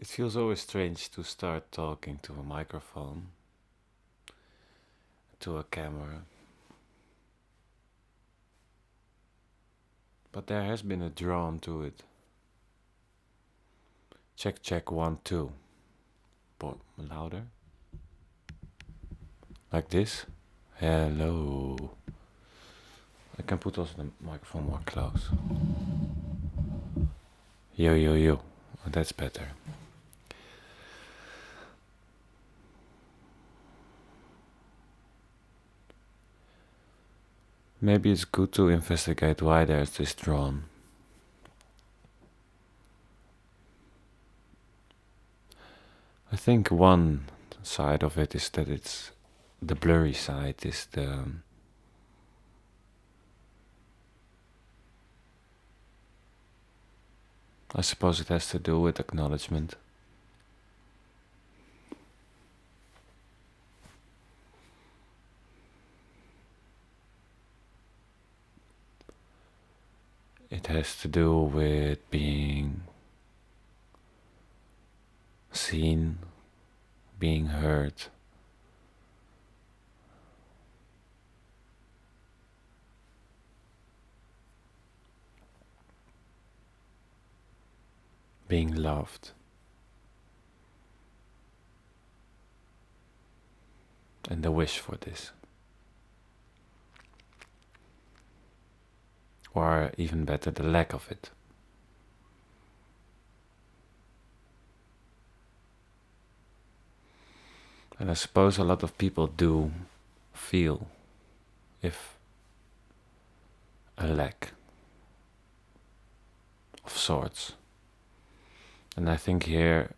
It feels always strange to start talking to a microphone, to a camera. But there has been a drawn to it. Check, check, 1, 2. Louder. Like this. Hello. I can put also the microphone more close. Yo, yo, yo. Oh, that's better. Maybe it's good to investigate why there's this drawn. I think one side of it is that it's the blurry side, is the I suppose it has to do with acknowledgement. It has to do with being seen, being heard. Being loved. And the wish for this. Or even better, the lack of it. And I suppose a lot of people do feel if a lack of sorts. And I think here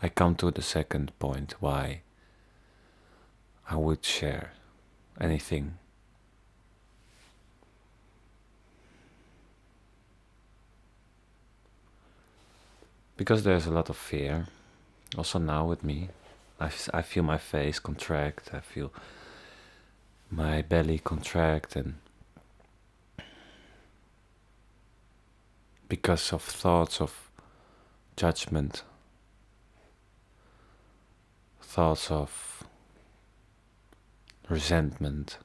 I come to the second point why I would share anything. Because there's a lot of fear, also now with me. I feel my face contract, I feel my belly contract, and because of thoughts of judgment, thoughts of resentment,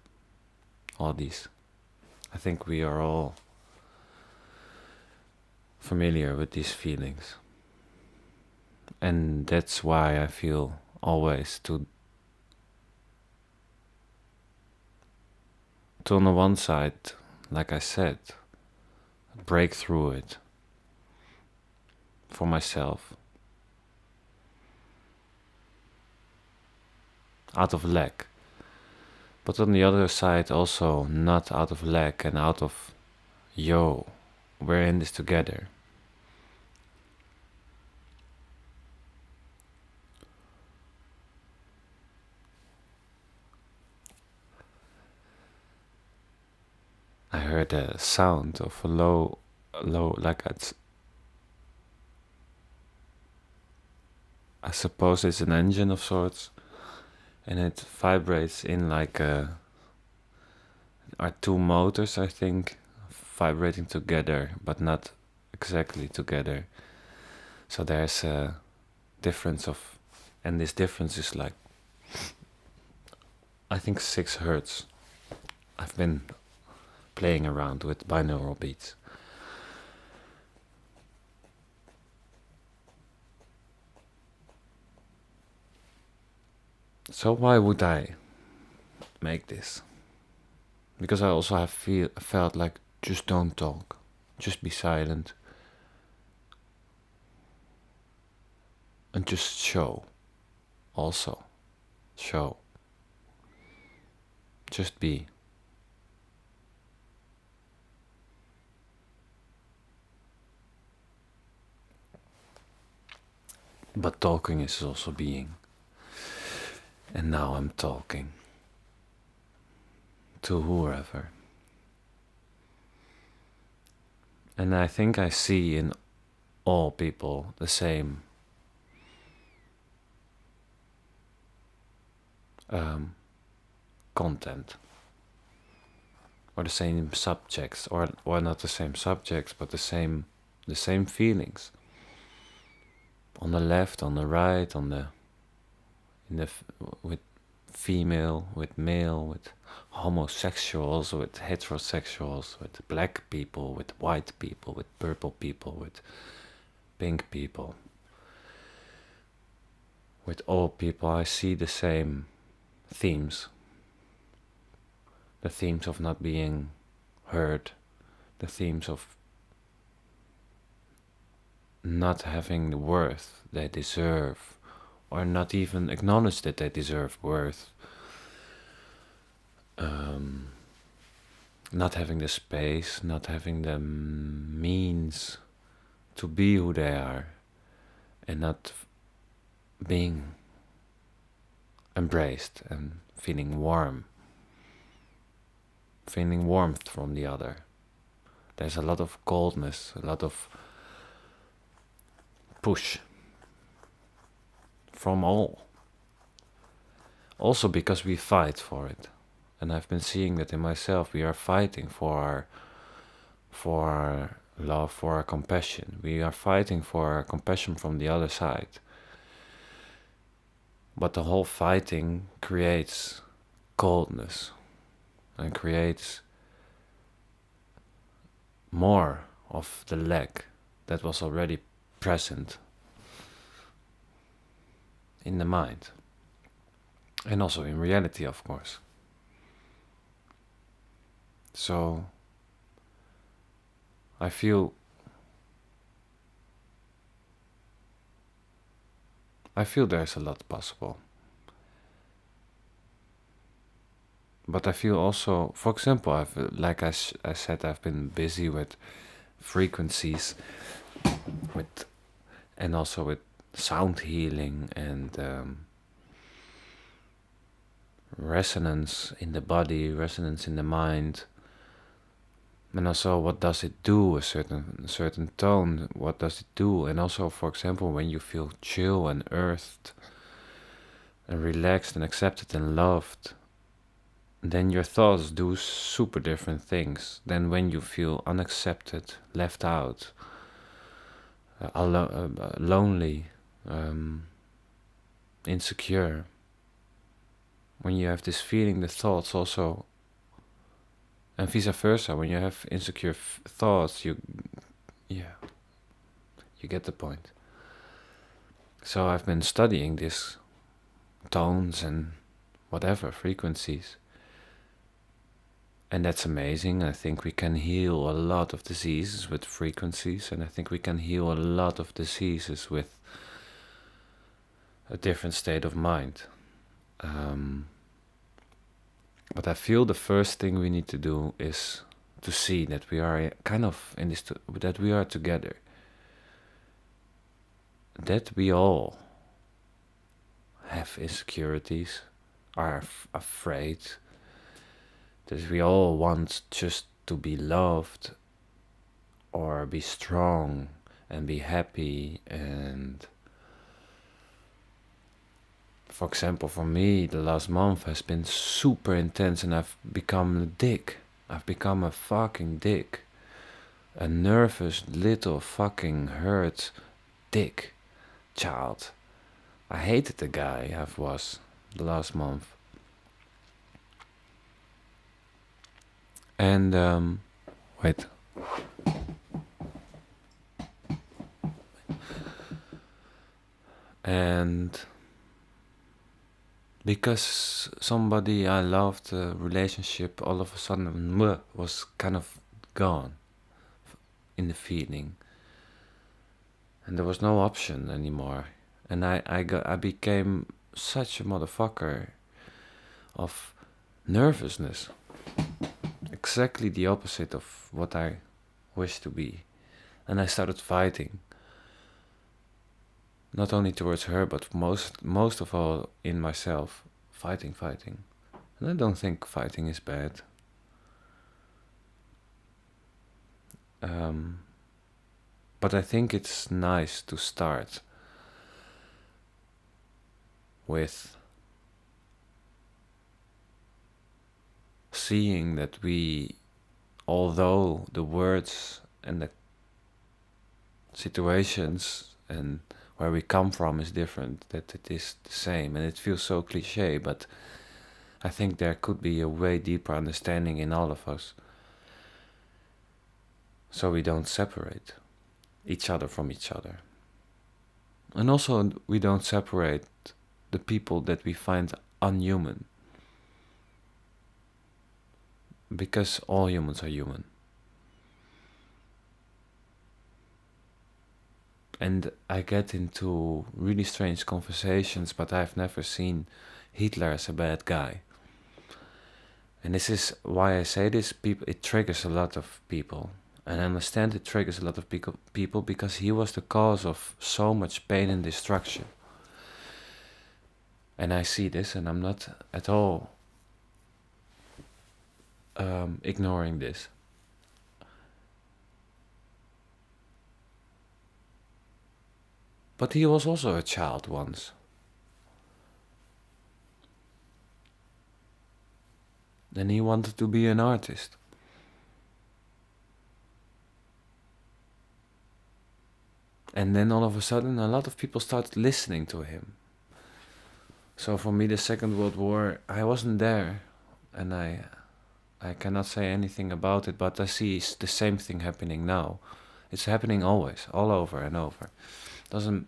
all these. I think we are all familiar with these feelings. And that's why I feel always to on the one side, like I said, break through it for myself out of lack, but on the other side also not out of lack and out of yo, we're in this together. I heard a sound of a low, like I suppose it's an engine of sorts, and it vibrates in like are two motors, I think, vibrating together, but not exactly together. So there's a difference of, and this difference is like, I think 6 hertz. I've been playing around with binaural beats. So why would I make this? Because I also have felt like, just don't talk, just be silent, and just show. Also, show. Just be. But talking is also being. And now I'm talking to whoever. And I think I see in all people the same content, or the same subjects, or not the same subjects, but the same feelings. on the left, on the right, with female, with male, with homosexuals, with heterosexuals, with black people, with white people, with purple people, with pink people. With all people, I see the same themes. The themes of not being heard, the themes of not having the worth they deserve, or not even acknowledge that they deserve worth. Not having the space, not having the means to be who they are, and not being embraced and feeling warmth from the other. There's a lot of coldness, a lot of push from all. Also because we fight for it. And I've been seeing that in myself. We are fighting for our love, for our compassion. We are fighting for our compassion from the other side. But the whole fighting creates coldness and creates more of the lack that was already present in the mind. And also in reality, of course. So I feel there's a lot possible. But I feel also, for example, like I said, I've been busy with frequencies, and also with sound healing and resonance in the body, resonance in the mind. And also, what does it do? A certain tone. What does it do? And also, for example, when you feel chill and earthed, and relaxed and accepted and loved, then your thoughts do super different things than when you feel unaccepted, left out, lonely, insecure. When you have this feeling, the thoughts also. And vice versa, when you have insecure thoughts, you get the point. So I've been studying these tones and whatever, frequencies. And that's amazing. I think we can heal a lot of diseases with frequencies, and I think we can heal a lot of diseases with a different state of mind. But I feel the first thing we need to do is to see that we are kind of in this, that we are together. That we all have insecurities, are afraid, that we all want just to be loved, or be strong and be happy. And for example, for me, the last month has been super intense, and I've become a dick. I've become a fucking dick. A nervous, little fucking hurt dick child. I hated the guy I was the last month. And, wait. And because somebody I loved, the relationship all of a sudden was kind of gone in the feeling, and there was no option anymore. And I became such a motherfucker of nervousness, exactly the opposite of what I wished to be. And I started fighting, not only towards her, but most of all in myself. Fighting. And I don't think fighting is bad. But I think it's nice to start with seeing that we, although the words and the situations and where we come from is different, that it is the same. And it feels so cliche, but I think there could be a way deeper understanding in all of us, so we don't separate each other from each other. And also, we don't separate the people that we find unhuman, because all humans are human. And I get into really strange conversations, but I've never seen Hitler as a bad guy. And this is why I say this, it triggers a lot of people. And I understand it triggers a lot of people because he was the cause of so much pain and destruction. And I see this, and I'm not at all ignoring this. But he was also a child once. And he wanted to be an artist. And then all of a sudden, a lot of people started listening to him. So for me, the Second World War, I wasn't there, and I cannot say anything about it, but I see the same thing happening now. It's happening always, all over and over. Doesn't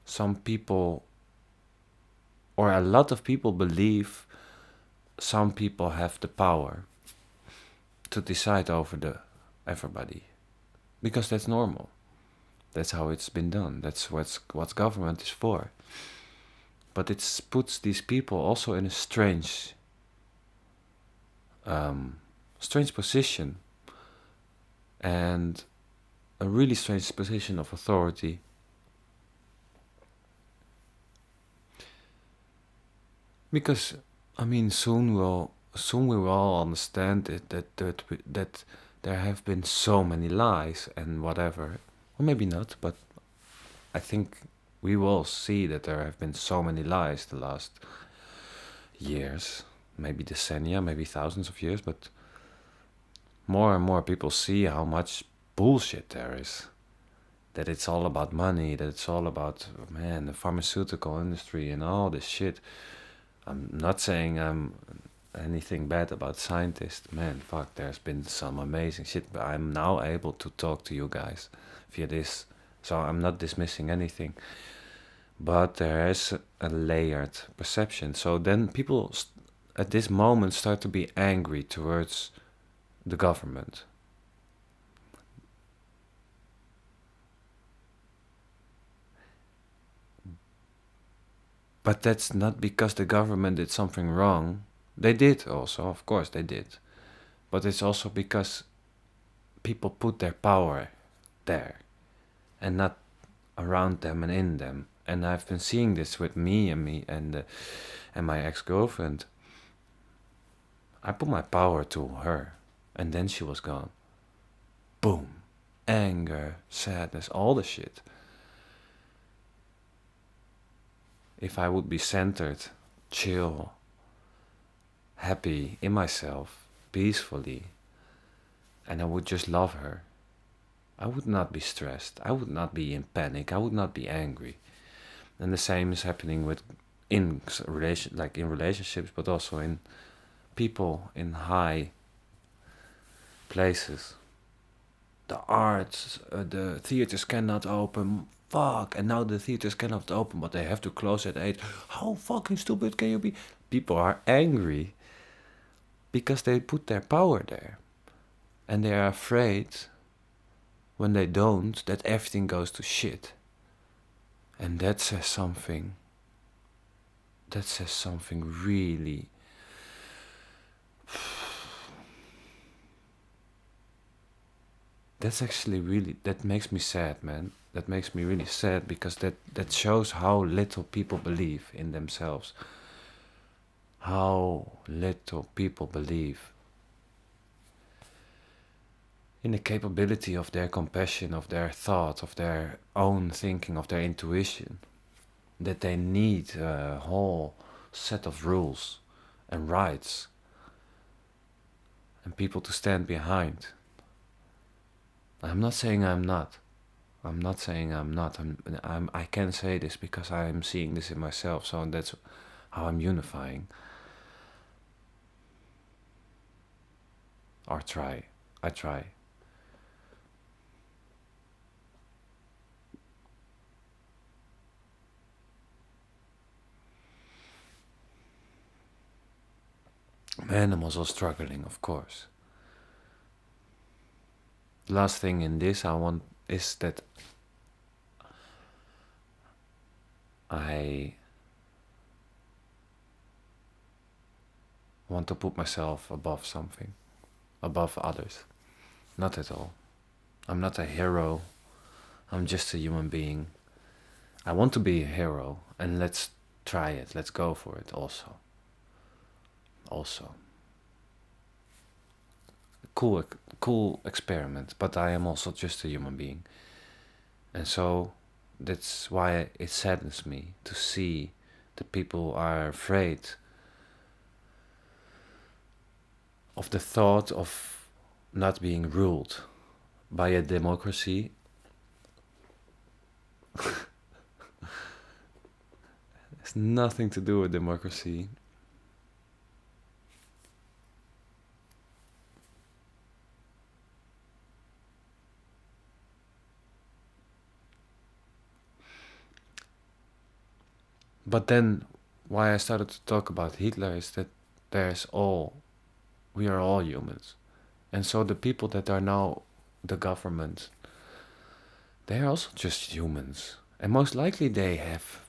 some people, or a lot of people, believe some people have the power to decide over everybody, because that's normal. That's how it's been done. That's what government is for. But it puts these people also in a strange position, and a really strange position of authority. Because soon we will all understand that there have been so many lies and whatever, or maybe not, but I think we will see that there have been so many lies the last years, maybe decennia, maybe thousands of years, but more and more people see how much bullshit there is. That it's all about money, that it's all about, the pharmaceutical industry and all this shit. I'm not saying I'm anything bad about scientists. Man, fuck, there's been some amazing shit, but I'm now able to talk to you guys via this. So I'm not dismissing anything. But there is a layered perception. So then people at this moment start to be angry towards the government. But that's not because the government did something wrong. They did also, of course they did. But it's also because people put their power there and not around them and in them. And I've been seeing this with me and my ex-girlfriend. I put my power to her, and then she was gone. Boom. Anger, sadness, all the shit. If I would be centered, chill, happy in myself, peacefully, and I would just love her, I would not be stressed. I would not be in panic. I would not be angry. And the same is happening in relationships, but also in people in high places. The arts, the theaters cannot open. Fuck, and now the theaters cannot open, but they have to close at 8. How fucking stupid can you be? People are angry because they put their power there. And they are afraid, when they don't, that everything goes to shit. And that says something. That says something really... That's actually really... That makes me sad, man. That makes me really sad, because that shows how little people believe in themselves. How little people believe in the capability of their compassion, of their thought, of their own thinking, of their intuition. That they need a whole set of rules and rights and people to stand behind. I'm not saying I'm not. I'm not saying I'm not. I can say this because I'm seeing this in myself, so that's how I'm unifying. Or try. I try. Man, I'm also struggling, of course. Last thing in this I want is that I want to put myself above something, above others. Not at all. I'm not a hero. I'm just a human being. I want to be a hero, and let's try it. Let's go for it also. Also. Cool, cool experiment, but I am also just a human being. And so that's why it saddens me to see that people are afraid of the thought of not being ruled by a democracy. It's nothing to do with democracy. But then, why I started to talk about Hitler is that we are all humans. And so the people that are now the government, they are also just humans. And most likely they have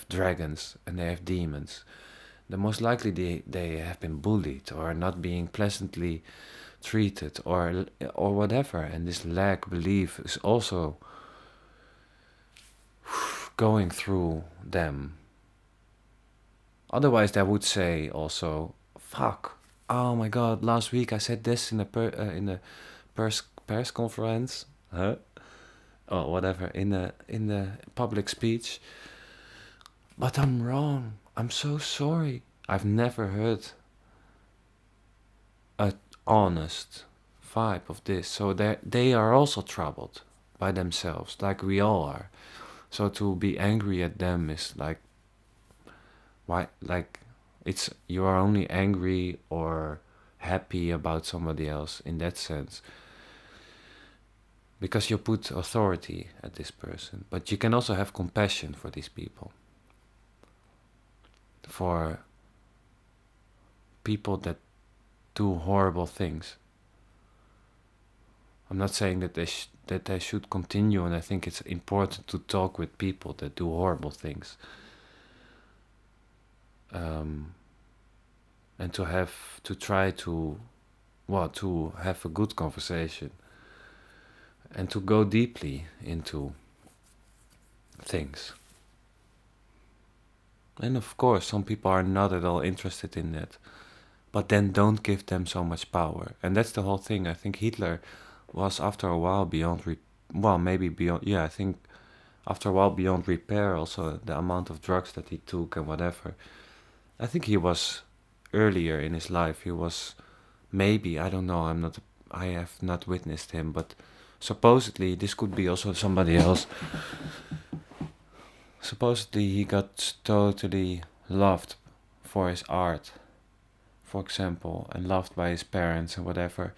dragons and they have demons. The most likely they have been bullied or not being pleasantly treated or whatever, and this lack belief is also going through them. Otherwise, they would say also, "Fuck! Oh my God! Last week I said this in a press conference, huh? Or whatever in a public speech, but I'm wrong. I'm so sorry. I've never heard a honest vibe of this. So they are also troubled by themselves, like we all are. So to be angry at them is like, why? Like, it's you are only angry or happy about somebody else in that sense because you put authority at this person. But you can also have compassion for these people, for people that do horrible things. I'm not saying that they should continue, and I think it's important to talk with people that do horrible things, and to try to to have a good conversation and to go deeply into things. And of course, some people are not at all interested in that, but then don't give them so much power. And that's the whole thing. I think Hitler was after a while maybe beyond, yeah, I think after a while beyond repair. Also, the amount of drugs that he took and whatever. I think he was earlier in his life. He was maybe, I don't know. I have not witnessed him, but supposedly this could be also somebody else. Supposedly he got totally loved for his art, for example, and loved by his parents and whatever.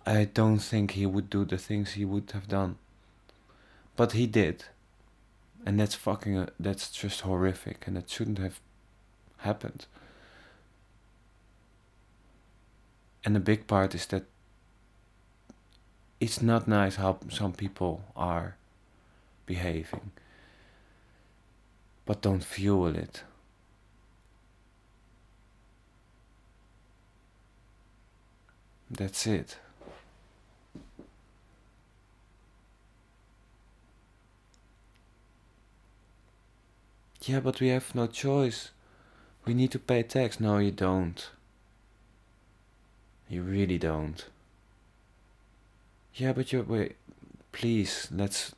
I don't think he would do the things he would have done, but he did, and that's just horrific, and it shouldn't have happened. And a big part is that it's not nice how some people are behaving, but don't fuel it. That's it. Yeah, but we have no choice. We need to pay tax. No, you don't. You really don't. Yeah, but wait. Please, let's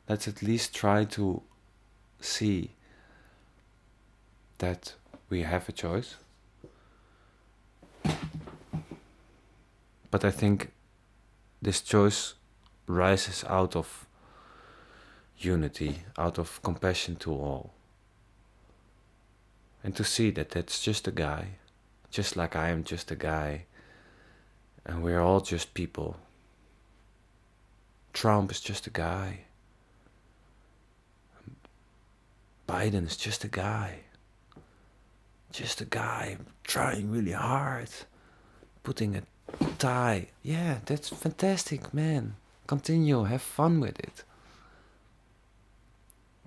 at least try to see that we have a choice. But I think this choice rises out of unity, out of compassion to all. And to see that that's just a guy, just like I am just a guy, and we're all just people. Trump is just a guy. Biden is just a guy. Just a guy trying really hard, putting a tie. Yeah, that's fantastic, man. Continue, have fun with it.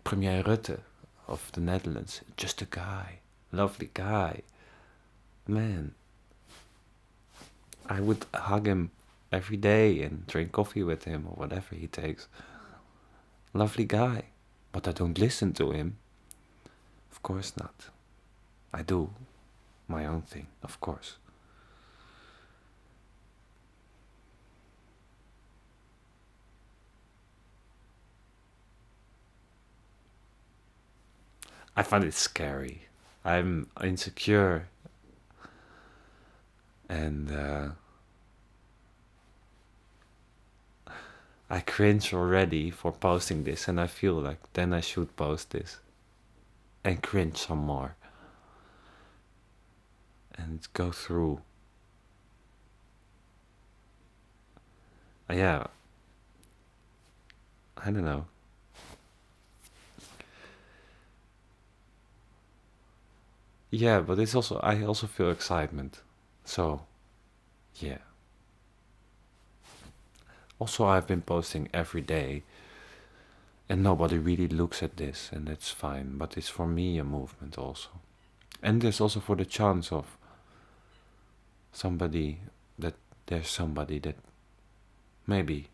Premier Rutte of the Netherlands, just a guy. Lovely guy. Man, I would hug him every day and drink coffee with him or whatever he takes. Lovely guy. But I don't listen to him. Of course not. I do my own thing, of course. I find it scary. I'm insecure and I cringe already for posting this, and I feel like then I should post this and cringe some more and go through. Yeah, I don't know. Yeah, but it's also, I also feel excitement. So, yeah. Also, I've been posting every day, and nobody really looks at this, and that's fine. But it's for me a movement also. And there's also for the chance of somebody that there's somebody that maybe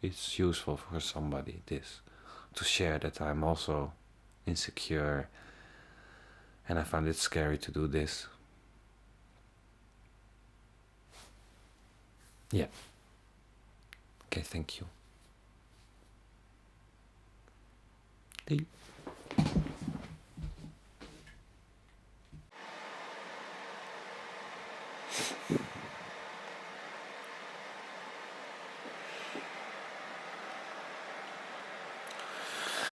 it's useful for somebody this to share that I'm also insecure and I find it scary to do this. Yeah. Okay, thank you.